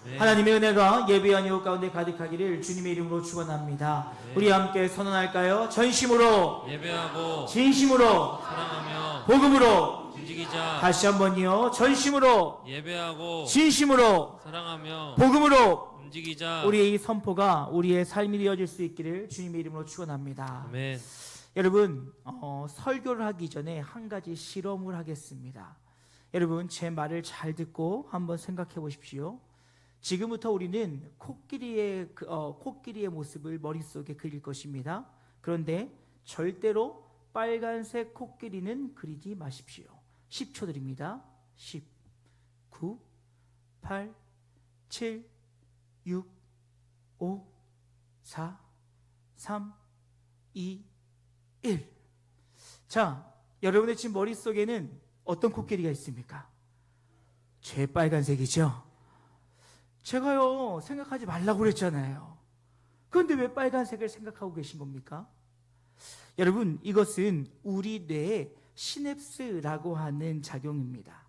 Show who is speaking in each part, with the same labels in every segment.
Speaker 1: 네.
Speaker 2: 하나님의 은혜가 예배한 이웃 가운데 가득하기를 주님의 이름으로 축원합니다.
Speaker 1: 네.
Speaker 2: 우리 함께 선언할까요? 전심으로
Speaker 1: 예배하고
Speaker 2: 진심으로
Speaker 1: 사랑하며
Speaker 2: 복음으로
Speaker 1: 움직이자.
Speaker 2: 다시 한번요. 전심으로
Speaker 1: 예배하고
Speaker 2: 진심으로
Speaker 1: 사랑하며
Speaker 2: 복음으로
Speaker 1: 움직이자.
Speaker 2: 우리의 이 선포가 우리의 삶이 되어질 수 있기를 주님의 이름으로 축원합니다.
Speaker 1: 아멘.
Speaker 2: 여러분 설교를 하기 전에 한 가지 실험을 하겠습니다. 여러분 제 말을 잘 듣고 한번 생각해 보십시오. 지금부터 우리는 코끼리의 모습을 머릿속에 그릴 것입니다. 그런데 절대로 빨간색 코끼리는 그리지 마십시오. 10초 드립니다. 10, 9, 8, 7, 6, 5, 4, 3, 2, 1. 자, 여러분의 지금 머릿속에는 어떤 코끼리가 있습니까? 빨간색이죠? 제가요, 생각하지 말라고 그랬잖아요. 그런데 왜 빨간색을 생각하고 계신 겁니까? 여러분, 이것은 우리 뇌의 시냅스라고 하는 작용입니다.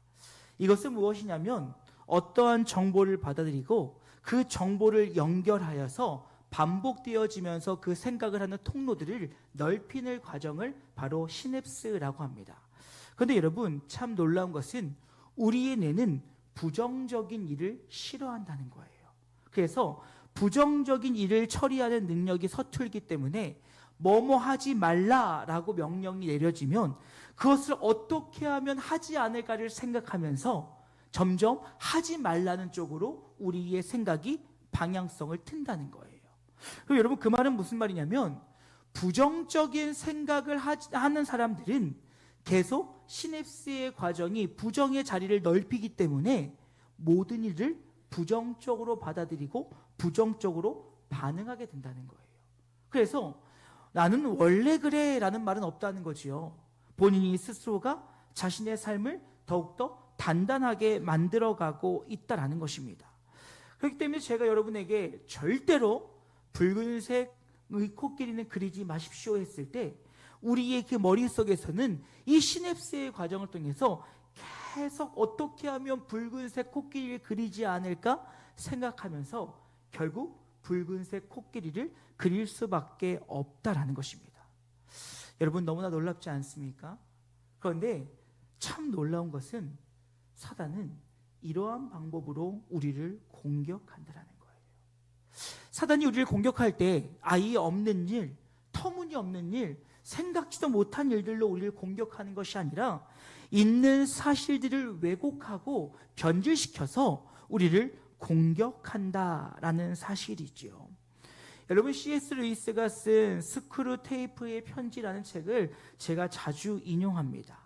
Speaker 2: 이것은 무엇이냐면 어떠한 정보를 받아들이고 그 정보를 연결하여서 반복되어지면서 그 생각을 하는 통로들을 넓히는 과정을 바로 시냅스라고 합니다. 그런데 여러분, 참 놀라운 것은 우리의 뇌는 부정적인 일을 싫어한다는 거예요. 그래서 부정적인 일을 처리하는 능력이 서툴기 때문에 뭐뭐 하지 말라라고 명령이 내려지면 그것을 어떻게 하면 하지 않을까를 생각하면서 점점 하지 말라는 쪽으로 우리의 생각이 방향성을 튼다는 거예요. 그럼 여러분, 그 말은 무슨 말이냐면 부정적인 생각을 하는 사람들은 계속 시냅스의 과정이 부정의 자리를 넓히기 때문에 모든 일을 부정적으로 받아들이고 부정적으로 반응하게 된다는 거예요. 그래서 나는 원래 그래 라는 말은 없다는 거지요. 본인이 스스로가 자신의 삶을 더욱더 단단하게 만들어가고 있다는 것입니다. 그렇기 때문에 제가 여러분에게 절대로 붉은색의 코끼리는 그리지 마십시오 했을 때 우리의 그 머릿속에서는 이 시냅스의 과정을 통해서 계속 어떻게 하면 붉은색 코끼리를 그리지 않을까 생각하면서 결국 붉은색 코끼리를 그릴 수밖에 없다라는 것입니다. 여러분, 너무나 놀랍지 않습니까? 그런데 참 놀라운 것은 사단은 이러한 방법으로 우리를 공격한다라는 거예요. 사단이 우리를 공격할 때 아예 없는 일, 터무니없는 일, 생각지도 못한 일들로 우리를 공격하는 것이 아니라 있는 사실들을 왜곡하고 변질시켜서 우리를 공격한다라는 사실이지요. 여러분, C.S. 루이스가 쓴 스크루테이프의 편지라는 책을 제가 자주 인용합니다.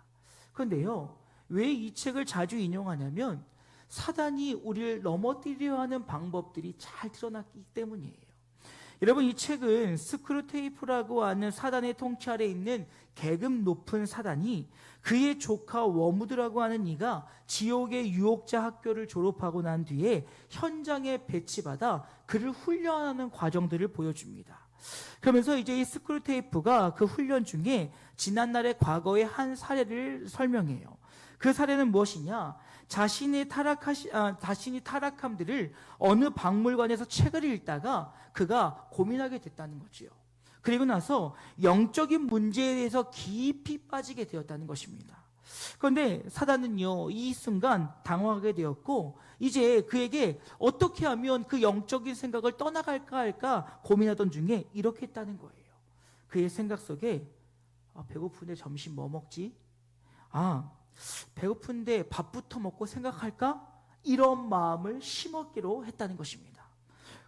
Speaker 2: 그런데요, 왜 이 책을 자주 인용하냐면 사단이 우리를 넘어뜨리려 하는 방법들이 잘 드러났기 때문이에요. 여러분, 이 책은 스크루테이프라고 하는 사단의 통치 아래 있는 계급 높은 사단이 그의 조카 워무드라고 하는 이가 지옥의 유혹자 학교를 졸업하고 난 뒤에 현장에 배치받아 그를 훈련하는 과정들을 보여줍니다. 그러면서 이제 이 스크루테이프가 그 훈련 중에 지난날의 과거의 한 사례를 설명해요. 그 사례는 무엇이냐? 자신이 타락함들을 어느 박물관에서 책을 읽다가 그가 고민하게 됐다는 거지요. 그리고 나서 영적인 문제에 대해서 깊이 빠지게 되었다는 것입니다. 그런데 사단은요, 이 순간 당황하게 되었고 이제 그에게 어떻게 하면 그 영적인 생각을 떠나갈까 할까 고민하던 중에 이렇게 했다는 거예요. 그의 생각 속에 배고픈데 점심 뭐 먹지? 배고픈데 밥부터 먹고 생각할까? 이런 마음을 심었기로 했다는 것입니다.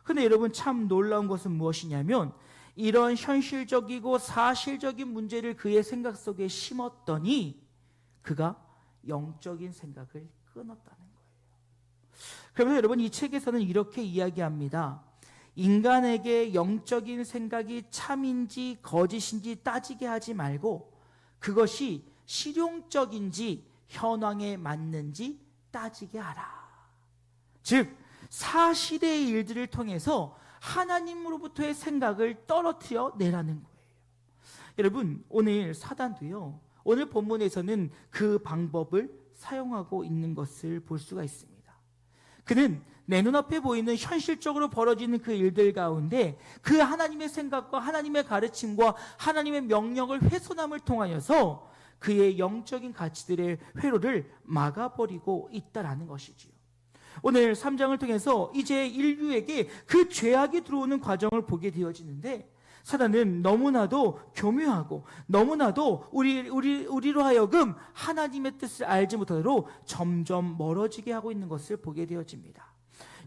Speaker 2: 그런데 여러분, 참 놀라운 것은 무엇이냐면 이런 현실적이고 사실적인 문제를 그의 생각 속에 심었더니 그가 영적인 생각을 끊었다는 거예요. 그러면서 여러분, 이 책에서는 이렇게 이야기합니다. 인간에게 영적인 생각이 참인지 거짓인지 따지게 하지 말고 그것이 실용적인지 현황에 맞는지 따지게 하라. 즉, 사실의 일들을 통해서 하나님으로부터의 생각을 떨어뜨려 내라는 거예요. 여러분, 오늘 사단도요, 오늘 본문에서는 그 방법을 사용하고 있는 것을 볼 수가 있습니다. 그는 내 눈앞에 보이는 현실적으로 벌어지는 그 일들 가운데 그 하나님의 생각과 하나님의 가르침과 하나님의 명령을 훼손함을 통하여서 그의 영적인 가치들의 회로를 막아버리고 있다라는 것이지요. 오늘 3장을 통해서 이제 인류에게 그 죄악이 들어오는 과정을 보게 되어지는데, 사단은 너무나도 교묘하고 너무나도 우리로 하여금 하나님의 뜻을 알지 못하도록 점점 멀어지게 하고 있는 것을 보게 되어집니다.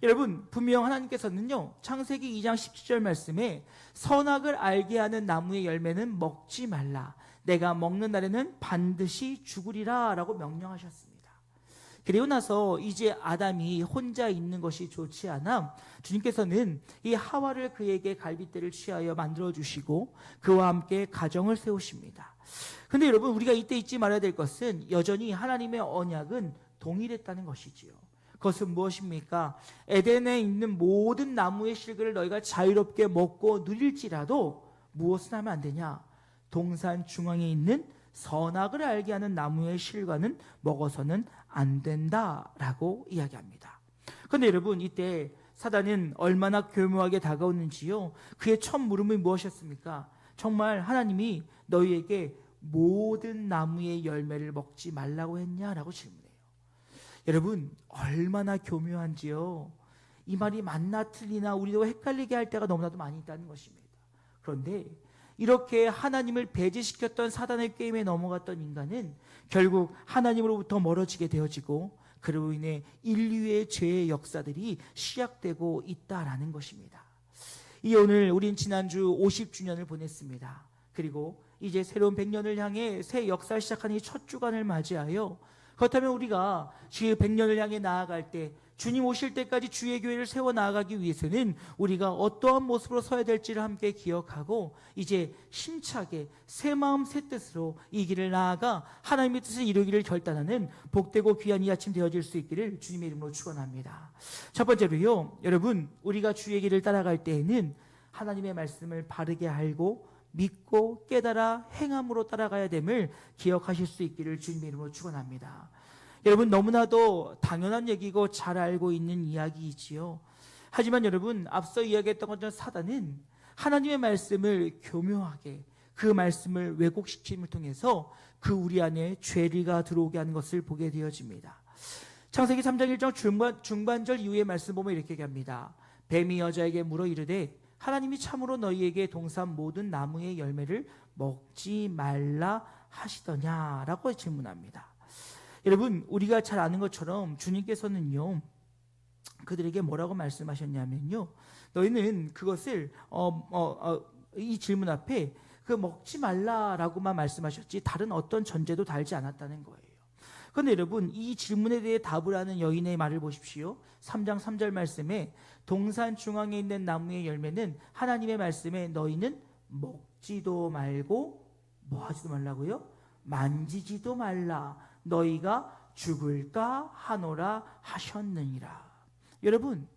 Speaker 2: 여러분, 분명 하나님께서는요, 창세기 2장 17절 말씀에 선악을 알게 하는 나무의 열매는 먹지 말라, 내가 먹는 날에는 반드시 죽으리라 라고 명령하셨습니다. 그리고 나서 이제 아담이 혼자 있는 것이 좋지 않아 주님께서는 이 하와를 그에게 갈빗대를 취하여 만들어주시고 그와 함께 가정을 세우십니다. 그런데 여러분, 우리가 이때 잊지 말아야 될 것은 여전히 하나님의 언약은 동일했다는 것이지요. 그것은 무엇입니까? 에덴에 있는 모든 나무의 실과를 너희가 자유롭게 먹고 누릴지라도 무엇을 하면 안 되냐? 동산 중앙에 있는 선악을 알게 하는 나무의 실과는 먹어서는 안 된다라고 이야기합니다. 그런데 여러분, 이때 사단은 얼마나 교묘하게 다가오는지요. 그의 첫 물음이 무엇이었습니까? 정말 하나님이 너희에게 모든 나무의 열매를 먹지 말라고 했냐라고 질문해요. 여러분, 얼마나 교묘한지요. 이 말이 맞나 틀리나 우리도 헷갈리게 할 때가 너무나도 많이 있다는 것입니다. 그런데 이렇게 하나님을 배제시켰던 사단의 게임에 넘어갔던 인간은 결국 하나님으로부터 멀어지게 되어지고, 그로 인해 인류의 죄의 역사들이 시작되고 있다라는 것입니다. 이 오늘 우린 지난주 50주년을 보냈습니다. 그리고 이제 새로운 100년을 향해 새 역사를 시작하는 이 첫 주간을 맞이하여, 그렇다면 우리가 주의 100년을 향해 나아갈 때, 주님 오실 때까지 주의 교회를 세워 나아가기 위해서는 우리가 어떠한 모습으로 서야 될지를 함께 기억하고, 이제 힘차게 새 마음 새 뜻으로 이 길을 나아가 하나님의 뜻을 이루기를 결단하는 복되고 귀한 이 아침 되어질 수 있기를 주님의 이름으로 축원합니다. 첫 번째로요, 여러분, 우리가 주의 길을 따라갈 때에는 하나님의 말씀을 바르게 알고 믿고 깨달아 행함으로 따라가야 됨을 기억하실 수 있기를 주님의 이름으로 축원합니다. 여러분, 너무나도 당연한 얘기고 잘 알고 있는 이야기이지요. 하지만 여러분, 앞서 이야기했던 것처럼 사단은 하나님의 말씀을 교묘하게 그 말씀을 왜곡시킴을 통해서 그 우리 안에 죄리가 들어오게 하는 것을 보게 되어집니다. 창세기 3장 1절 중반절 이후의 말씀 보면 이렇게 얘기합니다. 뱀이 여자에게 물어 이르되 하나님이 참으로 너희에게 동산 모든 나무의 열매를 먹지 말라 하시더냐라고 질문합니다. 여러분, 우리가 잘 아는 것처럼 주님께서는요, 그들에게 뭐라고 말씀하셨냐면요, 너희는 그것을 이 질문 앞에 그 먹지 말라라고만 말씀하셨지 다른 어떤 전제도 달지 않았다는 거예요. 그런데 여러분, 이 질문에 대해 답을 하는 여인의 말을 보십시오. 3장 3절 말씀에 동산 중앙에 있는 나무의 열매는 하나님의 말씀에 너희는 먹지도 말고 뭐 하지도 말라고요? 만지지도 말라, 너희가 죽을까 하노라 하셨느니라. 여러분,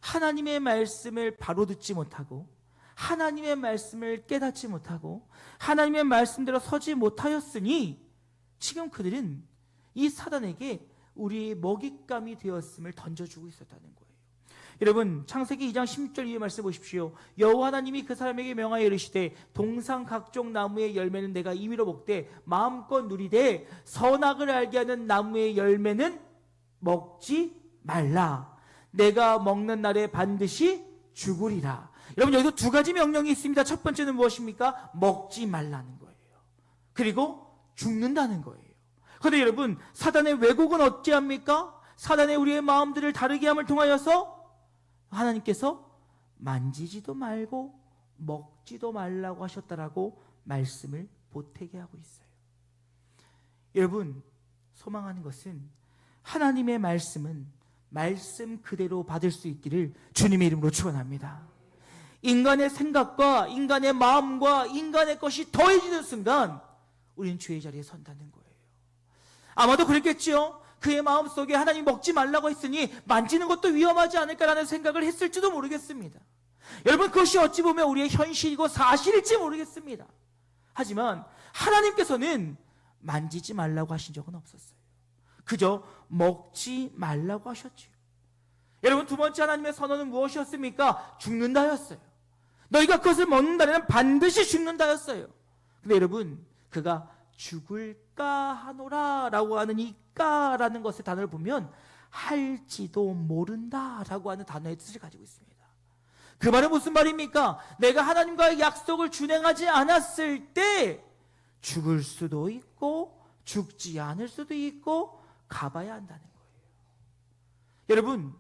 Speaker 2: 하나님의 말씀을 바로 듣지 못하고 하나님의 말씀을 깨닫지 못하고 하나님의 말씀대로 서지 못하였으니 지금 그들은 이 사단에게 우리의 먹잇감이 되었음을 던져주고 있었다는 거예요. 여러분, 창세기 2장 16절 이의 말씀 보십시오. 여호와 하나님이 그 사람에게 명하여 이르시되 동산 각종 나무의 열매는 내가 임의로 먹되 마음껏 누리되 선악을 알게 하는 나무의 열매는 먹지 말라, 내가 먹는 날에 반드시 죽으리라. 여러분, 여기서 두 가지 명령이 있습니다. 첫 번째는 무엇입니까? 먹지 말라는 거예요. 그리고 죽는다는 거예요. 그런데 여러분, 사단의 왜곡은 어찌합니까? 사단의 우리의 마음들을 다르게 함을 통하여서 하나님께서 만지지도 말고 먹지도 말라고 하셨다라고 말씀을 보태게 하고 있어요. 여러분, 소망하는 것은 하나님의 말씀은 말씀 그대로 받을 수 있기를 주님의 이름으로 축원합니다. 인간의 생각과 인간의 마음과 인간의 것이 더해지는 순간 우리는 죄의 자리에 선다는 거예요. 아마도 그랬겠지요. 그의 마음속에 하나님 먹지 말라고 했으니 만지는 것도 위험하지 않을까라는 생각을 했을지도 모르겠습니다. 여러분, 그것이 어찌 보면 우리의 현실이고 사실일지 모르겠습니다. 하지만 하나님께서는 만지지 말라고 하신 적은 없었어요. 그저 먹지 말라고 하셨지요. 여러분, 두 번째 하나님의 선언은 무엇이었습니까? 죽는다였어요. 너희가 그것을 먹는다면 반드시 죽는다였어요. 근데 여러분, 그가 죽을까 하노라 라고 하는 이 까라는 것의 단어를 보면 할지도 모른다 라고 하는 단어의 뜻을 가지고 있습니다. 그 말은 무슨 말입니까? 내가 하나님과의 약속을 준행하지 않았을 때 죽을 수도 있고 죽지 않을 수도 있고 가봐야 한다는 거예요. 여러분,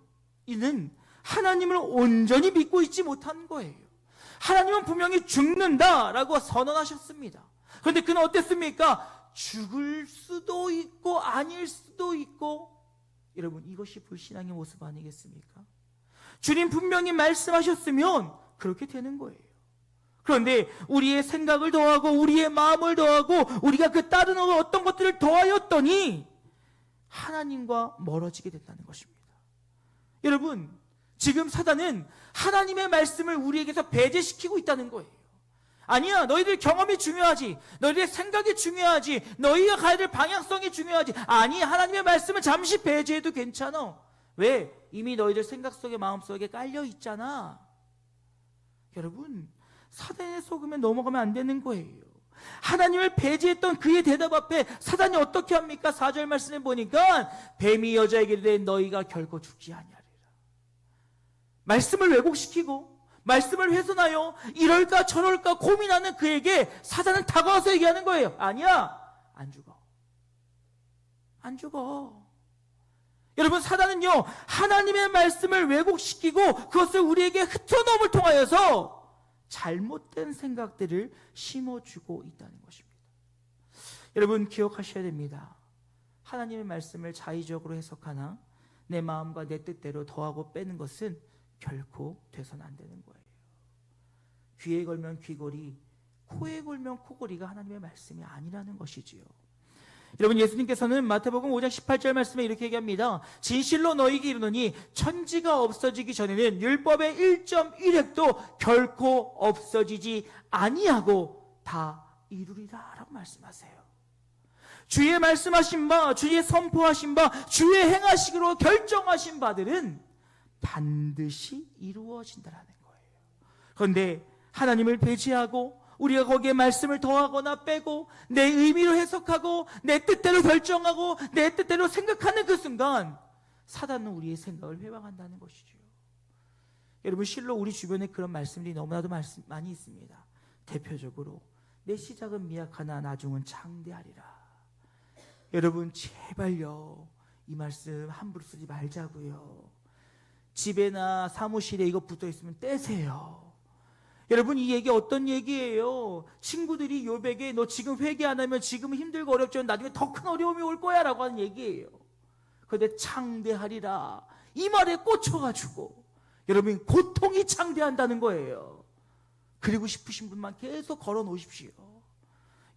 Speaker 2: 이는 하나님을 온전히 믿고 있지 못한 거예요. 하나님은 분명히 죽는다라고 선언하셨습니다. 그런데 그는 어땠습니까? 죽을 수도 있고 아닐 수도 있고. 여러분, 이것이 불신앙의 모습 아니겠습니까? 주님 분명히 말씀하셨으면 그렇게 되는 거예요. 그런데 우리의 생각을 더하고 우리의 마음을 더하고 우리가 그 다른 어떤 것들을 더하였더니 하나님과 멀어지게 된다는 것입니다. 여러분, 지금 사단은 하나님의 말씀을 우리에게서 배제시키고 있다는 거예요. 아니야, 너희들 경험이 중요하지, 너희들의 생각이 중요하지, 너희가 가야 될 방향성이 중요하지. 아니, 하나님의 말씀은 잠시 배제해도 괜찮아. 왜? 이미 너희들 생각 속에 마음 속에 깔려 있잖아. 여러분, 사단의 속음에 넘어가면 안 되는 거예요. 하나님을 배제했던 그의 대답 앞에 사단이 어떻게 합니까? 4절 말씀에 보니까 뱀이 여자에게 이르되 너희가 결코 죽지 아니하리라. 말씀을 왜곡시키고 말씀을 훼손하여 이럴까 저럴까 고민하는 그에게 사단은 다가와서 얘기하는 거예요. 아니야, 안 죽어. 안 죽어. 여러분, 사단은요, 하나님의 말씀을 왜곡시키고 그것을 우리에게 흩어놓음을 통하여서 잘못된 생각들을 심어주고 있다는 것입니다. 여러분, 기억하셔야 됩니다. 하나님의 말씀을 자의적으로 해석하나 내 마음과 내 뜻대로 더하고 빼는 것은 결코 돼서는 안 되는 거예요. 귀에 걸면 귀걸이, 코에 걸면 코걸이가 하나님의 말씀이 아니라는 것이지요. 여러분, 예수님께서는 마태복음 5장 18절 말씀에 이렇게 얘기합니다. 진실로 너희에게 이르노니 천지가 없어지기 전에는 율법의 1.1획도 결코 없어지지 아니하고 다 이루리라 라고 말씀하세요. 주의 말씀하신 바, 주의 선포하신 바, 주의 행하시기로 결정하신 바들은 반드시 이루어진다라는 거예요. 그런데 하나님을 배제하고 우리가 거기에 말씀을 더하거나 빼고 내 의미로 해석하고 내 뜻대로 결정하고 내 뜻대로 생각하는 그 순간 사단은 우리의 생각을 회방한다는 것이죠. 여러분, 실로 우리 주변에 그런 말씀들이 너무나도 많이 있습니다. 대표적으로 내 시작은 미약하나 나중은 장대하리라. 여러분, 제발요, 이 말씀 함부로 쓰지 말자고요. 집에나 사무실에 이거 붙어 있으면 떼세요. 여러분, 이 얘기 어떤 얘기예요? 친구들이 요백에 너 지금 회개 안 하면 지금 힘들고 어렵지만 나중에 더 큰 어려움이 올 거야 라고 하는 얘기예요. 그런데 창대하리라, 이 말에 꽂혀가지고 여러분, 고통이 창대한다는 거예요. 그리고 싶으신 분만 계속 걸어 놓으십시오.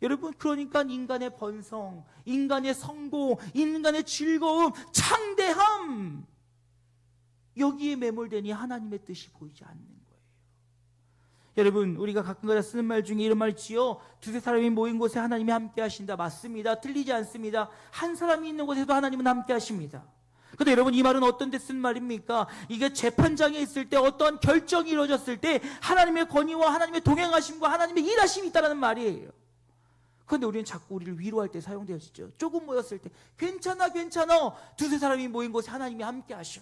Speaker 2: 여러분, 그러니까 인간의 번성, 인간의 성공, 인간의 즐거움, 창대함, 여기에 매몰되니 하나님의 뜻이 보이지 않는 거예요. 여러분, 우리가 가끔가다 쓰는 말 중에 이런 말 있지요. 두세 사람이 모인 곳에 하나님이 함께 하신다. 맞습니다. 틀리지 않습니다. 한 사람이 있는 곳에도 하나님은 함께 하십니다. 그런데 여러분, 이 말은 어떤 데 쓴 말입니까? 이게 재판장에 있을 때 어떠한 결정이 이루어졌을 때 하나님의 권위와 하나님의 동행하심과 하나님의 일하심이 있다는 말이에요. 그런데 우리는 자꾸 우리를 위로할 때 사용되어지죠. 조금 모였을 때 괜찮아 두세 사람이 모인 곳에 하나님이 함께 하셔.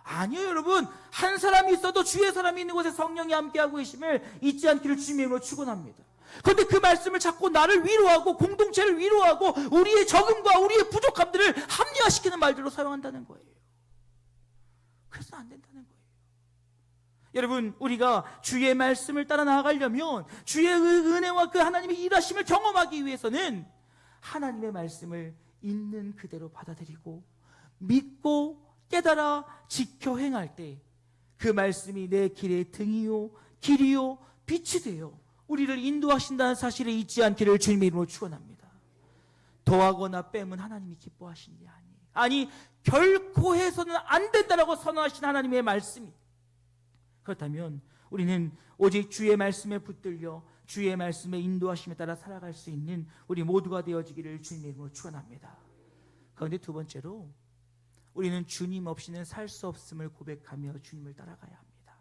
Speaker 2: 아니요, 여러분, 한 사람이 있어도 주의 사람이 있는 곳에 성령이 함께하고 계심을 잊지 않기를 주님의 이름으로 축원합니다. 그런데 그 말씀을 자꾸 나를 위로하고 공동체를 위로하고 우리의 적음과 우리의 부족함들을 합리화시키는 말들로 사용한다는 거예요. 그래서 안 된다는 거예요. 여러분, 우리가 주의 말씀을 따라 나아가려면 주의 은혜와 그 하나님의 일하심을 경험하기 위해서는 하나님의 말씀을 있는 그대로 받아들이고 믿고 깨달아 지켜 행할 때 그 말씀이 내 길의 등이요 길이요 빛이 되어 우리를 인도하신다는 사실을 잊지 않기를 주님의 이름으로 축원합니다. 더하거나 빼면 하나님이 기뻐하시니 아니 결코 해서는 안 된다라고 선언하신 하나님의 말씀이, 그렇다면 우리는 오직 주의 말씀에 붙들려 주의 말씀의 인도하심에 따라 살아갈 수 있는 우리 모두가 되어지기를 주님의 이름으로 축원합니다. 그런데 두 번째로 우리는 주님 없이는 살 수 없음을 고백하며 주님을 따라가야 합니다.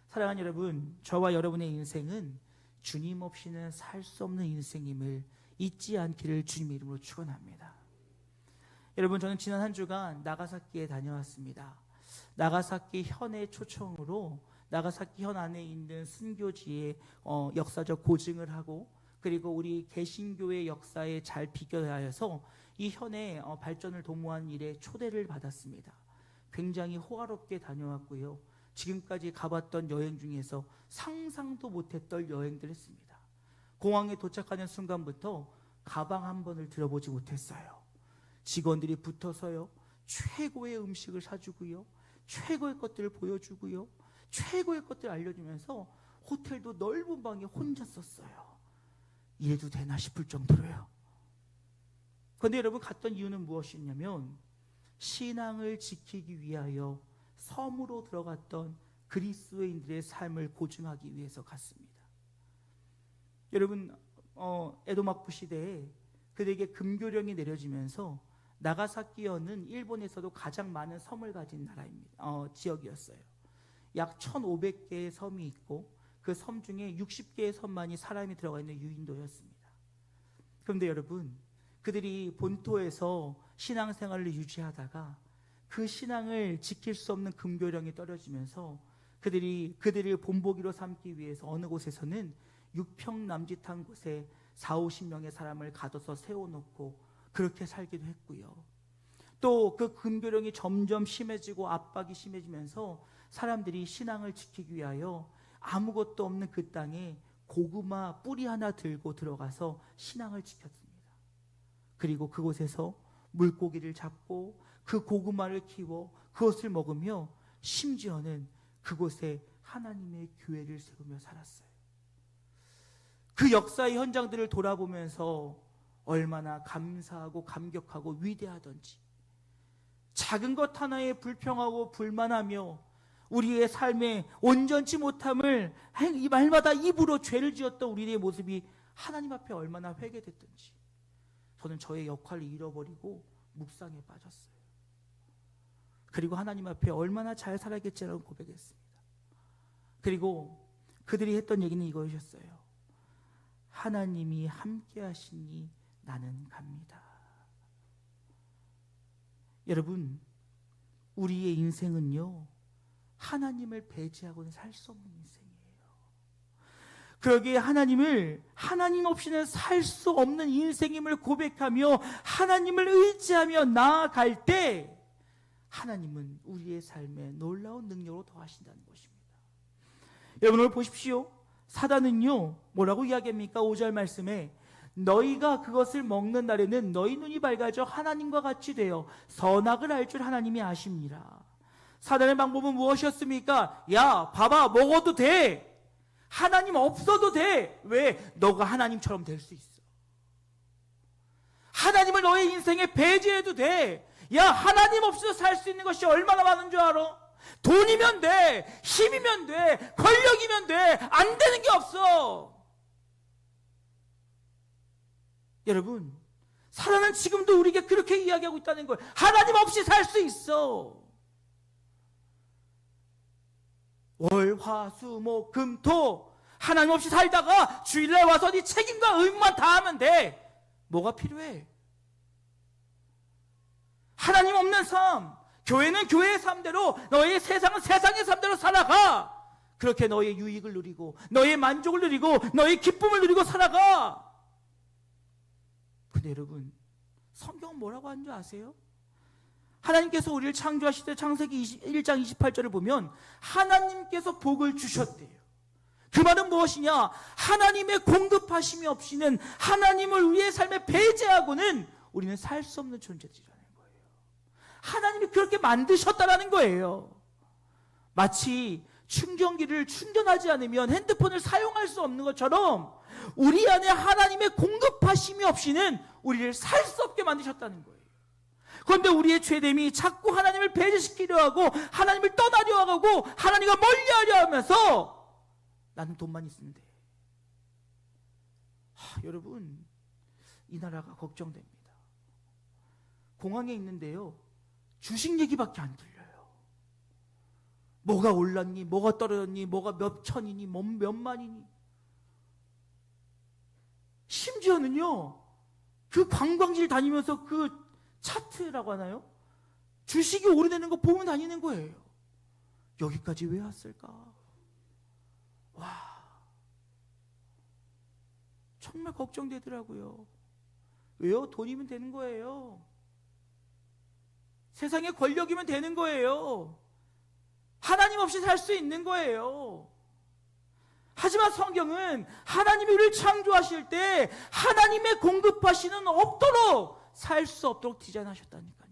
Speaker 2: 사랑하는 여러분, 저와 여러분의 인생은 주님 없이는 살 수 없는 인생임을 잊지 않기를 주님의 이름으로 축원합니다. 여러분, 저는 지난 한 주간 나가사키에 다녀왔습니다. 나가사키 현의 초청으로 나가사키 현 안에 있는 순교지의 역사적 고증을 하고, 그리고 우리 개신교의 역사에 잘 비교하여서 이 현의 발전을 도모한 일에 초대를 받았습니다. 굉장히 호화롭게 다녀왔고요. 지금까지 가봤던 여행 중에서 상상도 못했던 여행들 했습니다. 공항에 도착하는 순간부터 가방 한 번을 들어보지 못했어요. 직원들이 붙어서요, 최고의 음식을 사주고요, 최고의 것들을 보여주고요, 최고의 것들을 알려주면서 호텔도 넓은 방에 혼자 썼어요. 이래도 되나 싶을 정도로요. 그런데 여러분, 갔던 이유는 무엇이냐면 신앙을 지키기 위하여 섬으로 들어갔던 그리스도인들의 삶을 고증하기 위해서 갔습니다. 여러분, 에도마프 시대에 그들에게 금교령이 내려지면서 나가사키현은 일본에서도 가장 많은 섬을 가진 나라입니다. 지역이었어요. 약 1,500개의 섬이 있고 그 섬 중에 60개의 섬만이 사람이 들어가 있는 유인도였습니다. 그런데 여러분, 그들이 본토에서 신앙생활을 유지하다가 그 신앙을 지킬 수 없는 금교령이 떨어지면서 그들을 본보기로 삼기 위해서 어느 곳에서는 6평 남짓한 곳에 40-50명의 사람을 가둬서 세워놓고 그렇게 살기도 했고요. 또 그 금교령이 점점 심해지고 압박이 심해지면서 사람들이 신앙을 지키기 위하여 아무것도 없는 그 땅에 고구마 뿌리 하나 들고 들어가서 신앙을 지켰습니다. 그리고 그곳에서 물고기를 잡고 그 고구마를 키워 그것을 먹으며 심지어는 그곳에 하나님의 교회를 세우며 살았어요. 그 역사의 현장들을 돌아보면서 얼마나 감사하고 감격하고 위대하던지, 작은 것 하나에 불평하고 불만하며 우리의 삶에 온전치 못함을 이 말마다 입으로 죄를 지었던 우리의 모습이 하나님 앞에 얼마나 회개됐던지, 저는 저의 역할을 잃어버리고 묵상에 빠졌어요. 그리고 하나님 앞에 얼마나 잘 살아야겠지라고 고백했습니다. 그리고 그들이 했던 얘기는 이거였어요. 하나님이 함께 하시니 나는 갑니다. 여러분, 우리의 인생은요, 하나님을 배제하고는 살 수 없는 인생이에요. 그러기에 하나님 없이는 살 수 없는 인생임을 고백하며 하나님을 의지하며 나아갈 때 하나님은 우리의 삶에 놀라운 능력으로 더하신다는 것입니다. 여러분, 오늘 보십시오. 사단은요, 뭐라고 이야기합니까? 5절 말씀에 너희가 그것을 먹는 날에는 너희 눈이 밝아져 하나님과 같이 되어 선악을 알 줄 하나님이 아십니다. 사단의 방법은 무엇이었습니까? 야, 봐봐, 먹어도 돼. 하나님 없어도 돼. 왜? 너가 하나님처럼 될 수 있어. 하나님을 너의 인생에 배제해도 돼. 야, 하나님 없이도 살 수 있는 것이 얼마나 많은 줄 알아? 돈이면 돼, 힘이면 돼, 권력이면 돼. 안 되는 게 없어. 여러분, 사단은 지금도 우리에게 그렇게 이야기하고 있다는 거예요. 하나님 없이 살 수 있어. 월, 화, 수, 목, 금, 토. 하나님 없이 살다가 주일날 와서 네 책임과 의무만 다하면 돼. 뭐가 필요해? 하나님 없는 삶, 교회는 교회의 삶대로, 너의 세상은 세상의 삶대로 살아가. 그렇게 너의 유익을 누리고 너의 만족을 누리고 너의 기쁨을 누리고 살아가. 근데 여러분, 성경은 뭐라고 하는 줄 아세요? 하나님께서 우리를 창조하실 때 창세기 1장 28절을 보면 하나님께서 복을 주셨대요. 그 말은 무엇이냐? 하나님의 공급하심이 없이는, 하나님을 우리의 삶에 배제하고는 우리는 살 수 없는 존재들이라는 거예요. 하나님이 그렇게 만드셨다라는 거예요. 마치 충전기를 충전하지 않으면 핸드폰을 사용할 수 없는 것처럼 우리 안에 하나님의 공급하심이 없이는 우리를 살 수 없게 만드셨다는 거예요. 그런데 우리의 죄됨이 자꾸 하나님을 배제시키려 하고 하나님을 떠나려 하고 하나님과 멀리하려 하면서 나는 돈만 있으면 돼. 여러분, 이 나라가 걱정됩니다. 공항에 있는데요, 주식 얘기밖에 안 들려요. 뭐가 올랐니, 뭐가 떨어졌니, 뭐가 몇 천이니, 몇 만이니. 심지어는요, 그 관광지를 다니면서 그 차트라고 하나요? 주식이 오르내는 거 보면 다니는 거예요. 여기까지 왜 왔을까? 와, 정말 걱정되더라고요. 왜요? 돈이면 되는 거예요. 세상에 권력이면 되는 거예요. 하나님 없이 살 수 있는 거예요. 하지만 성경은 하나님이 우리를 창조하실 때 하나님의 공급하시는 없도록 살 수 없도록 디자인하셨다니까요.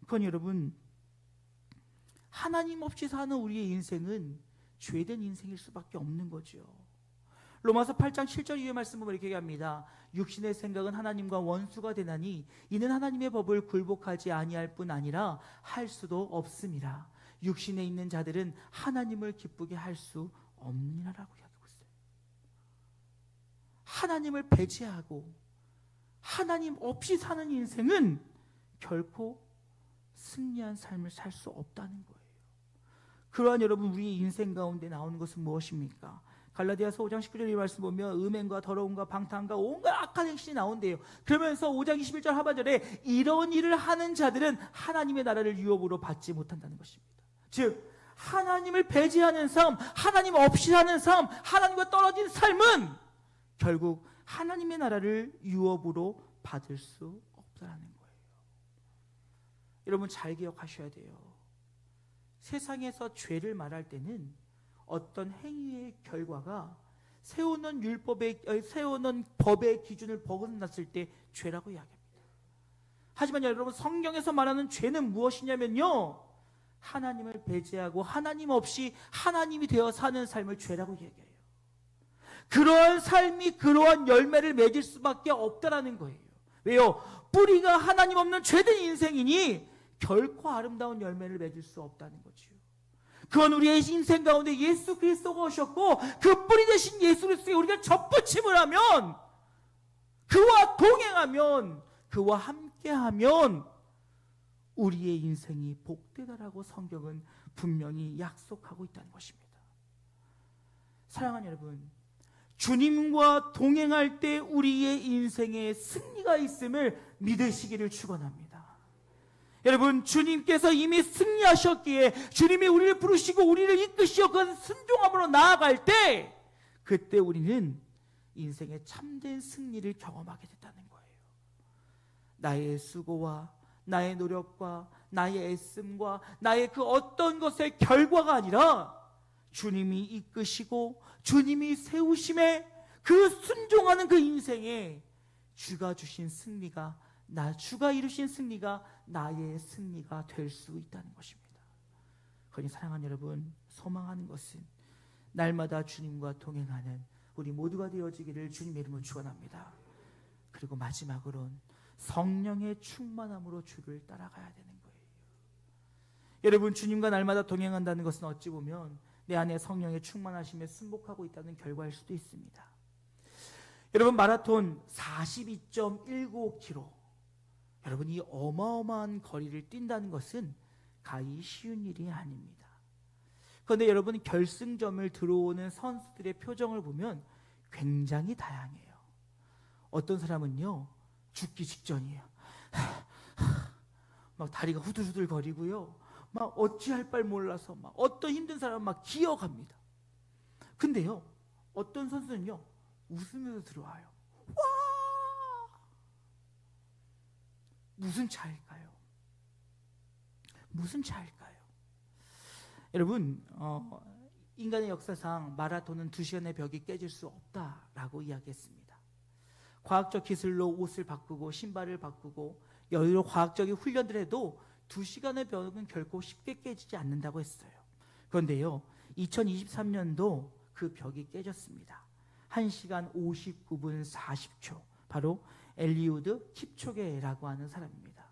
Speaker 2: 그건 여러분, 하나님 없이 사는 우리의 인생은 죄된 인생일 수밖에 없는 거죠. 로마서 8장 7절 이후의 말씀 보면 이렇게 얘기합니다. 육신의 생각은 하나님과 원수가 되나니 이는 하나님의 법을 굴복하지 아니할 뿐 아니라 할 수도 없음이라. 육신에 있는 자들은 하나님을 기쁘게 할 수 없느니라라고 이야기하고 있어요. 하나님을 배제하고 하나님 없이 사는 인생은 결코 승리한 삶을 살 수 없다는 거예요. 그러한 여러분, 우리 인생 가운데 나오는 것은 무엇입니까? 갈라디아서 5장 19절 이 말씀 보면 음행과 더러움과 방탕과 온갖 악한 행실이 나온대요. 그러면서 5장 21절 하반절에 이런 일을 하는 자들은 하나님의 나라를 유업으로 받지 못한다는 것입니다. 즉 하나님을 배제하는 삶, 하나님 없이 사는 삶, 하나님과 떨어진 삶은 결국 하나님의 나라를 유업으로 받을 수 없다는 거예요. 여러분 잘 기억하셔야 돼요. 세상에서 죄를 말할 때는 어떤 행위의 결과가 세우는 법의 기준을 벗어났을 때 죄라고 이야기합니다. 하지만 여러분, 성경에서 말하는 죄는 무엇이냐면요, 하나님을 배제하고 하나님 없이 하나님이 되어 사는 삶을 죄라고 얘기해요. 그러한 삶이 그러한 열매를 맺을 수밖에 없다라는 거예요. 왜요? 뿌리가 하나님 없는 죄된 인생이니 결코 아름다운 열매를 맺을 수 없다는 거죠. 그건 우리의 인생 가운데 예수 그리스도가 오셨고 그 뿌리 대신 예수 그리스도에 우리가 접붙임을 하면, 그와 동행하면, 그와 함께하면 우리의 인생이 복되다라고 성경은 분명히 약속하고 있다는 것입니다. 사랑하는 여러분, 주님과 동행할 때 우리의 인생에 승리가 있음을 믿으시기를 축원합니다. 여러분, 주님께서 이미 승리하셨기에 주님이 우리를 부르시고 우리를 이끄시어 그 순종함으로 나아갈 때, 그때 우리는 인생의 참된 승리를 경험하게 됐다는 거예요. 나의 수고와 나의 노력과 나의 애씀과 나의 그 어떤 것의 결과가 아니라 주님이 이끄시고 주님이 세우심에 그 순종하는 그 인생에 주가 주신 승리가, 주가 이루신 승리가 나의 승리가 될 수 있다는 것입니다. 그러니 사랑하는 여러분, 소망하는 것은 날마다 주님과 동행하는 우리 모두가 되어지기를 주님의 이름으로 축원합니다. 그리고 마지막으로는 성령의 충만함으로 주를 따라가야 되는 거예요. 여러분, 주님과 날마다 동행한다는 것은 어찌 보면 내 안에 성령의 충만하심에 순복하고 있다는 결과일 수도 있습니다. 여러분, 마라톤 42.195km, 여러분, 이 어마어마한 거리를 뛴다는 것은 가히 쉬운 일이 아닙니다. 그런데 여러분, 결승점을 들어오는 선수들의 표정을 보면 굉장히 다양해요. 어떤 사람은요, 죽기 직전이에요. 막 다리가 후들후들 거리고요, 막 어찌할 바를 몰라서 막 어떤 힘든 사람은 막 기어갑니다. 근데요, 어떤 선수는요 웃으면서 들어와요. 와! 무슨 차일까요? 무슨 차일까요? 여러분, 인간의 역사상 마라톤은 2시간의 벽이 깨질 수 없다라고 이야기했습니다. 과학적 기술로 옷을 바꾸고 신발을 바꾸고 여러 과학적인 훈련들 해도 2시간의 벽은 결코 쉽게 깨지지 않는다고 했어요. 그런데요, 2023년도 그 벽이 깨졌습니다. 1시간 59분 40초, 바로 엘리우드 킵초게라고 하는 사람입니다.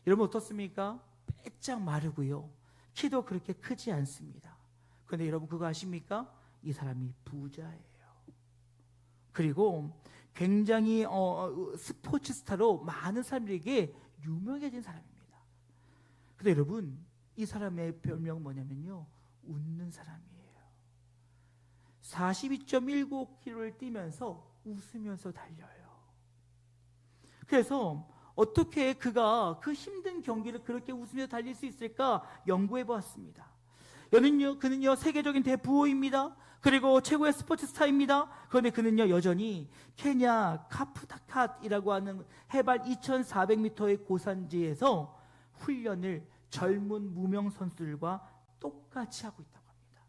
Speaker 2: 여러분 어떻습니까? 빼짝 마르고요, 키도 그렇게 크지 않습니다. 그런데 여러분 그거 아십니까? 이 사람이 부자예요. 그리고 굉장히 스포츠 스타로 많은 사람들에게 유명해진 사람입니다. 근데 여러분, 이 사람의 별명은 뭐냐면요, 웃는 사람이에요. 42.19km를 뛰면서 웃으면서 달려요. 그래서 어떻게 그가 그 힘든 경기를 그렇게 웃으면서 달릴 수 있을까 연구해 보았습니다. 그는요 세계적인 대부호입니다. 그리고 최고의 스포츠 스타입니다. 그런데 그는요 여전히 케냐 카프타캇이라고 하는 해발 2,400m의 고산지에서 훈련을 젊은 무명 선수들과 똑같이 하고 있다고 합니다.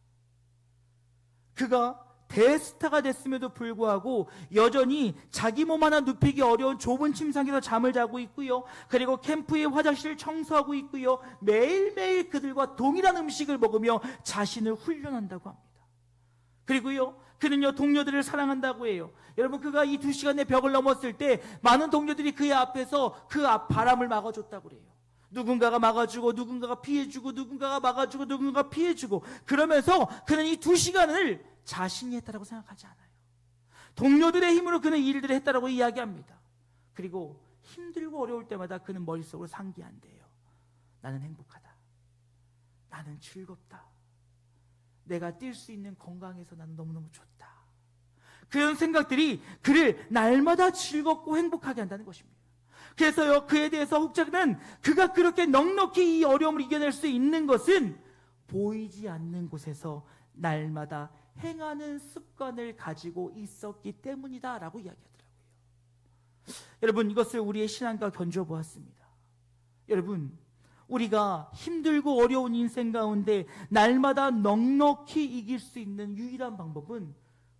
Speaker 2: 그가 대스타가 됐음에도 불구하고 여전히 자기 몸 하나 눕히기 어려운 좁은 침상에서 잠을 자고 있고요. 그리고 캠프의 화장실을 청소하고 있고요. 매일매일 그들과 동일한 음식을 먹으며 자신을 훈련한다고 합니다. 그리고요, 그는요 동료들을 사랑한다고 해요. 여러분, 그가 이 2시간의 벽을 넘었을 때 많은 동료들이 그의 앞에서 그 앞 바람을 막아줬다고 그래요. 누군가가 막아주고 누군가가 피해주고 누군가가 막아주고 누군가가 피해주고, 그러면서 그는 이 2시간을 자신이 했다라고 생각하지 않아요. 동료들의 힘으로 그는 일들을 했다라고 이야기합니다. 그리고 힘들고 어려울 때마다 그는 머릿속으로 상기한대요. 나는 행복하다. 나는 즐겁다. 내가 뛸 수 있는 건강해서 나는 너무너무 좋다. 그런 생각들이 그를 날마다 즐겁고 행복하게 한다는 것입니다. 그래서요, 그에 대해서 혹자는 그가 그렇게 넉넉히 이 어려움을 이겨낼 수 있는 것은 보이지 않는 곳에서 날마다 행하는 습관을 가지고 있었기 때문이다 라고 이야기하더라고요. 여러분, 이것을 우리의 신앙과 견주어 보았습니다. 여러분, 우리가 힘들고 어려운 인생 가운데 날마다 넉넉히 이길 수 있는 유일한 방법은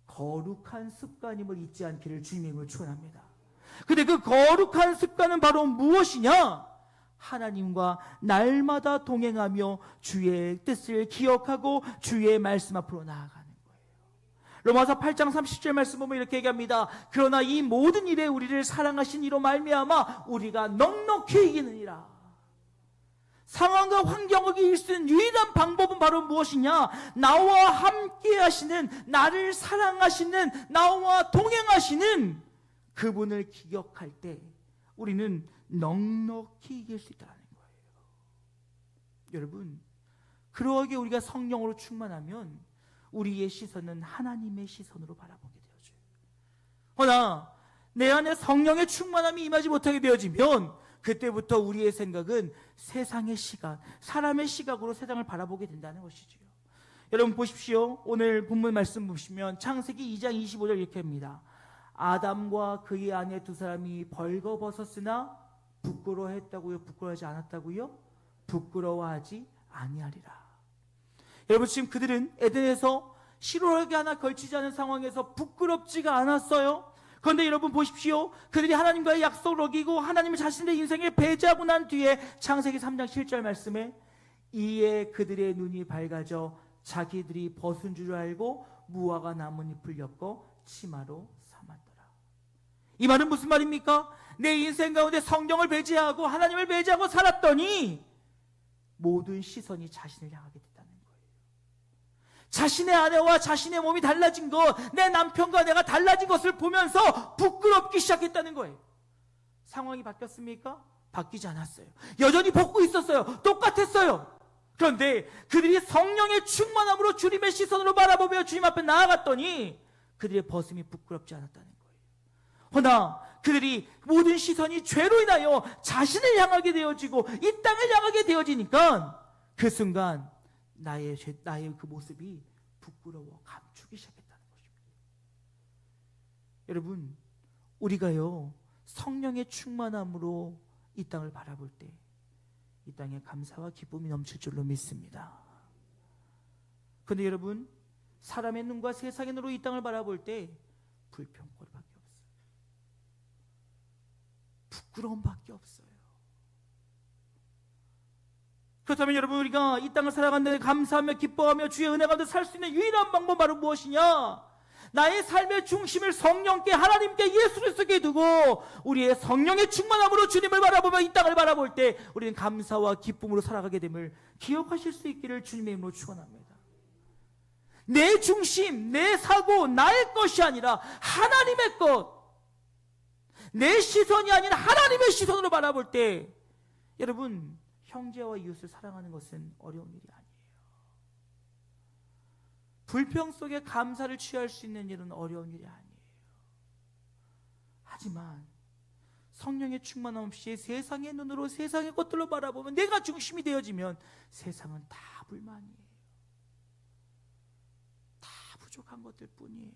Speaker 2: 거룩한 습관임을 잊지 않기를 주님의 축원합니다. 근데 그 거룩한 습관은 바로 무엇이냐? 하나님과 날마다 동행하며 주의 뜻을 기억하고 주의 말씀 앞으로 나아가는 거예요. 로마서 8장 30절 말씀 보면 이렇게 얘기합니다. 그러나 이 모든 일에 우리를 사랑하신 이로 말미암아 우리가 넉넉히 이기느니라. 상황과 환경을 이길 수 있는 유일한 방법은 바로 무엇이냐? 나와 함께 하시는, 나를 사랑하시는, 나와 동행하시는 그분을 기억할 때 우리는 넉넉히 이길 수 있다는 거예요. 여러분, 그러하게 우리가 성령으로 충만하면 우리의 시선은 하나님의 시선으로 바라보게 되어져요. 그러나 내 안에 성령의 충만함이 임하지 못하게 되어지면 그때부터 우리의 생각은 세상의 시각, 사람의 시각으로 세상을 바라보게 된다는 것이지요. 여러분 보십시오. 오늘 본문 말씀 보시면 창세기 2장 25절 이렇게 합니다. 아담과 그의 아내 두 사람이 벌거벗었으나 부끄러워했다고요? 부끄러워하지 않았다고요? 부끄러워하지 아니하리라. 여러분, 지금 그들은 에덴에서 실오라기 하나 걸치지 않은 상황에서 부끄럽지가 않았어요. 그런데 여러분 보십시오. 그들이 하나님과의 약속을 어기고 하나님을 자신의 인생에 배제하고 난 뒤에 창세기 3장 7절 말씀에 이에 그들의 눈이 밝아져 자기들이 벗은 줄 알고 무화과 나뭇잎을 엮어 치마로 삼았더라. 이 말은 무슨 말입니까? 내 인생 가운데 성경을 배제하고 하나님을 배제하고 살았더니 모든 시선이 자신을 향하게 됐다는 거예요. 자신의 아내와 자신의 몸이 달라진 것, 내 남편과 내가 달라진 것을 보면서 부끄럽기 시작했다는 거예요. 상황이 바뀌었습니까? 바뀌지 않았어요. 여전히 벗고 있었어요. 똑같았어요. 그런데 그들이 성령의 충만함으로 주님의 시선으로 바라보며 주님 앞에 나아갔더니 그들의 벗음이 부끄럽지 않았다는 거예요. 허나 그들이 모든 시선이 죄로 인하여 자신을 향하게 되어지고 이 땅을 향하게 되어지니까 그 순간 나의 그 모습이 부끄러워 감추기 시작했다는 것입니다. 여러분, 우리가요 성령의 충만함으로 이 땅을 바라볼 때 이 땅에 감사와 기쁨이 넘칠 줄로 믿습니다. 그런데 여러분, 사람의 눈과 세상의 눈으로 이 땅을 바라볼 때 불평거리밖에 없어요. 부끄러움밖에 없어요. 그렇다면 여러분, 우리가 이 땅을 살아가는데 감사하며 기뻐하며 주의 은혜 가운데 살 수 있는 유일한 방법 바로 무엇이냐? 나의 삶의 중심을 성령께, 하나님께, 예수 그리스도께 두고 우리의 성령의 충만함으로 주님을 바라보며 이 땅을 바라볼 때 우리는 감사와 기쁨으로 살아가게 됨을 기억하실 수 있기를 주님의 이름으로 축원합니다. 내 중심, 내 사고, 나의 것이 아니라 하나님의 것, 내 시선이 아닌 하나님의 시선으로 바라볼 때 여러분, 형제와 이웃을 사랑하는 것은 어려운 일이 아니에요. 불평 속에 감사를 취할 수 있는 일은 어려운 일이 아니에요. 하지만 성령의 충만함 없이 세상의 눈으로 세상의 것들로 바라보면, 내가 중심이 되어지면 세상은 다 불만이에요. 다 부족한 것들 뿐이에요.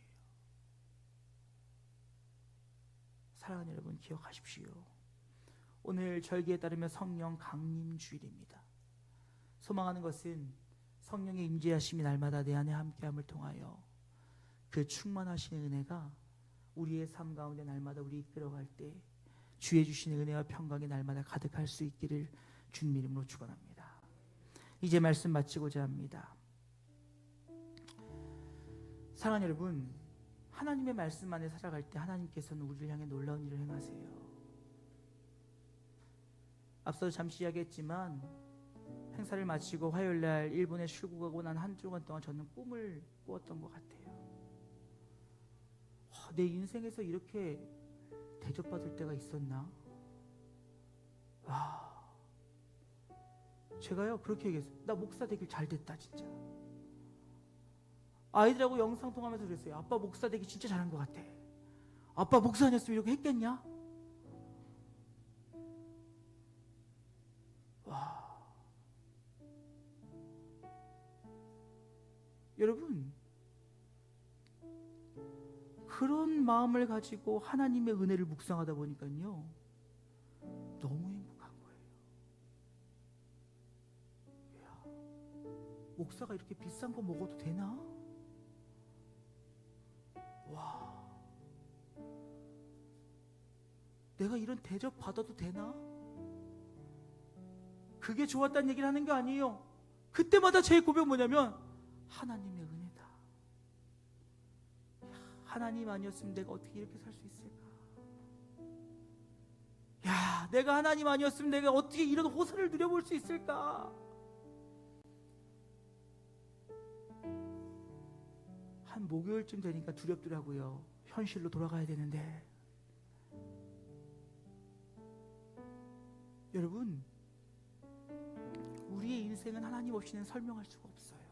Speaker 2: 사랑하는 여러분, 기억하십시오. 오늘 절기에 따르면 성령 강림 주일입니다. 소망하는 것은 성령의 임재하심이 날마다 내 안에 함께함을 통하여 그 충만하신 은혜가 우리의 삶 가운데 날마다 우리 이끌어갈 때 주의 주시는 은혜와 평강이 날마다 가득할 수 있기를 주님 이름으로 축원합니다. 이제 말씀 마치고자 합니다. 사랑하는 여러분, 하나님의 말씀 안에 살아갈 때 하나님께서는 우리를 향해 놀라운 일을 행하세요. 앞서 잠시 이야기했지만 행사를 마치고 화요일날 일본에 출국하고 난 한 주간 동안 저는 꿈을 꾸었던 것 같아요. 내 인생에서 이렇게 대접받을 때가 있었나? 제가요 그렇게 얘기했어요. 나 목사 되길 잘 됐다 진짜. 아이들하고 영상통화하면서 그랬어요. 아빠 목사 되기 진짜 잘한 것 같아. 아빠 목사 아니었으면 이렇게 했겠냐? 여러분, 그런 마음을 가지고 하나님의 은혜를 묵상하다 보니까요 너무 행복한 거예요. 목사가 이렇게 비싼 거 먹어도 되나? 내가 이런 대접 받아도 되나? 그게 좋았다는 얘기를 하는 게 아니에요. 그때마다 제 고백 뭐냐면 하나님의 은혜다. 하나님 아니었으면 내가 어떻게 이렇게 살 수 있을까? 내가 하나님 아니었으면 내가 어떻게 이런 호사를 누려볼 수 있을까? 한 목요일쯤 되니까 두렵더라고요. 현실로 돌아가야 되는데. 여러분, 우리의 인생은 하나님 없이는 설명할 수가 없어요.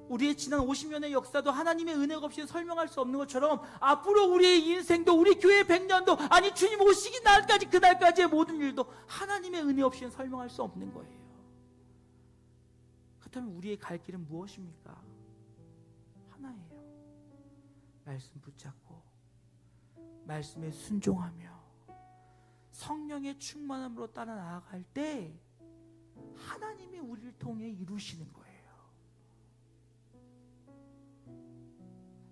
Speaker 2: 우리의 지난 50년의 역사도 하나님의 은혜가 없이는 설명할 수 없는 것처럼 앞으로 우리의 인생도, 우리 교회 100년도, 아니 주님 오시기 날까지, 그날까지의 모든 일도 하나님의 은혜 없이는 설명할 수 없는 거예요. 그렇다면 우리의 갈 길은 무엇입니까? 하나예요. 말씀 붙잡고 말씀에 순종하며 성령의 충만함으로 따라 나아갈 때 하나님이 우리를 통해 이루시는 거예요.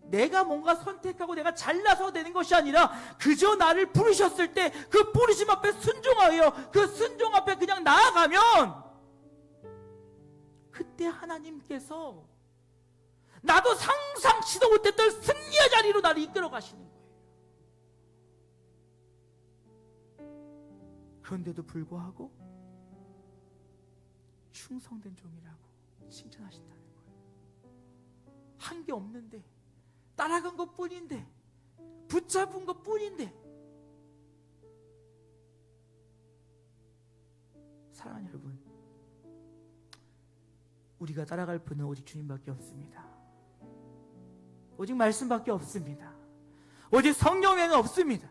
Speaker 2: 내가 뭔가 선택하고 내가 잘나서 되는 것이 아니라 그저 나를 부르셨을 때 그 부르심 앞에 순종하여 그 순종 앞에 그냥 나아가면 그때 하나님께서 나도 상상치도 못했던 승리의 자리로 나를 이끌어 가시는 거예요. 그런데도 불구하고 충성된 종이라고 칭찬하신다는 거예요. 한 게 없는데, 따라간 것 뿐인데, 붙잡은 것 뿐인데. 사랑하는 여러분, 우리가 따라갈 분은 오직 주님밖에 없습니다. 오직 말씀밖에 없습니다. 오직 성령 외에는 없습니다.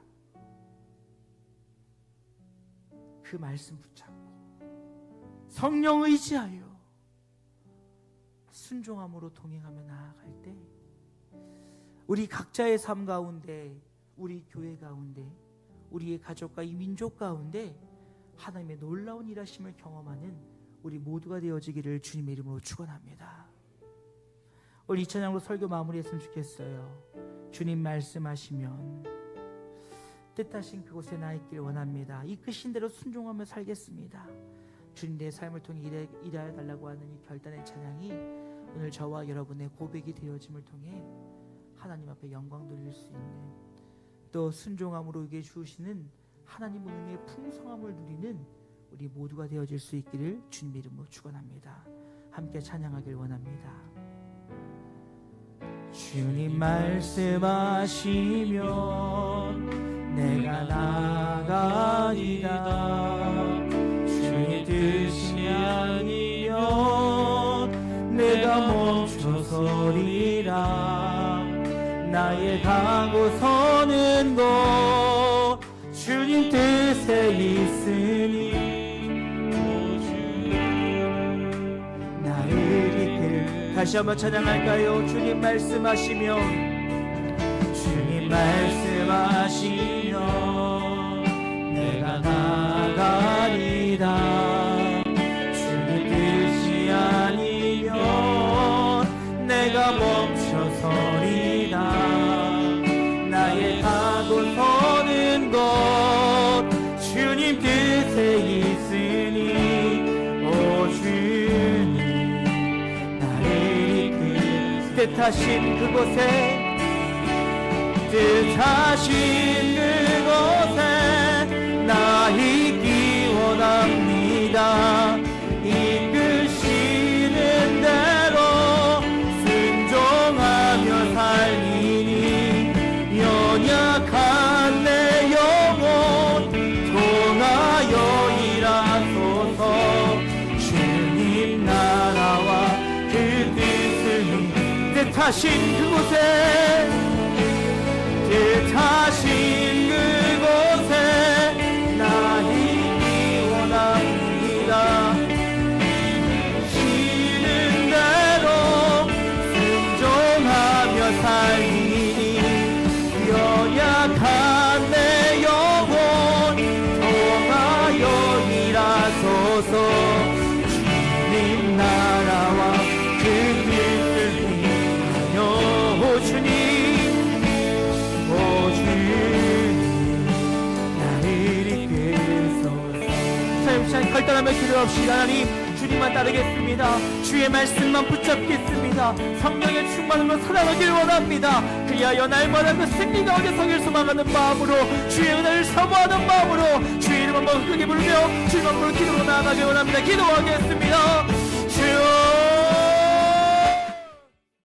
Speaker 2: 그 말씀 붙잡고 성령 의지하여 순종함으로 동행하며 나아갈 때 우리 각자의 삶 가운데, 우리 교회 가운데, 우리의 가족과 이 민족 가운데 하나님의 놀라운 일하심을 경험하는 우리 모두가 되어지기를 주님의 이름으로 축원합니다. 오늘 이 찬양으로 설교 마무리했으면 좋겠어요. 주님 말씀하시면 뜻하신 그곳에 나 있기를 원합니다. 이끄신 대로 순종하며 살겠습니다. 주님 내 삶을 통해 일하여 달라고 하는 이 결단의 찬양이 오늘 저와 여러분의 고백이 되어짐을 통해 하나님 앞에 영광 돌릴 수 있는, 또 순종함으로 이게 주시는 하나님의 은혜의 풍성함을 누리는 우리 모두가 되어질 수 있기를 주님 이름으로 축원합니다. 함께 찬양하길 원합니다. 주님 말씀하시면 내가 나가리다. 주의 뜻이 아니면 내가 멈춰서리라. 나의 가고 서는 곳 주님 뜻에 있으니 나를 다시 한번 찬양할까요? 주님 말씀하시면 주님 말씀하시면 내가 나가리다. 주님 뜻이 아니면 내가 멈춰서리다. 나의 가고 서는 곳 주님 뜻에 있으니 오 주님 나를 뜻하신 그곳에 뜻하신 그곳에 나 있기 원합니다. 이끄시는 대로 순종하며 살리니 연약한 내 영혼 통하여 일하소서. 주님 나라와 그 뜻을 뜻하신 그곳에 뜻하신 그곳에 나 있기 원합니다. 쉬는 대로 순종하며 살리니 연약한 내 영혼 통하여 일하소서. 주님 나라와 그 뜻을 위하여 주님 결단하며 기도합시다. 하나님 주님만 따르겠습니다. 주의 말씀만 붙잡겠습니다. 성령의 충만으로 살아가길 원합니다. 그리하여 날마다 그 승리 가운데 성을 소망하는 마음으로 주의 은혜를 사모하는 마음으로 주의 이름 한번 크게 부르며 주님 앞으로 기도로 나아가길 원합니다. 기도하겠습니다. 주여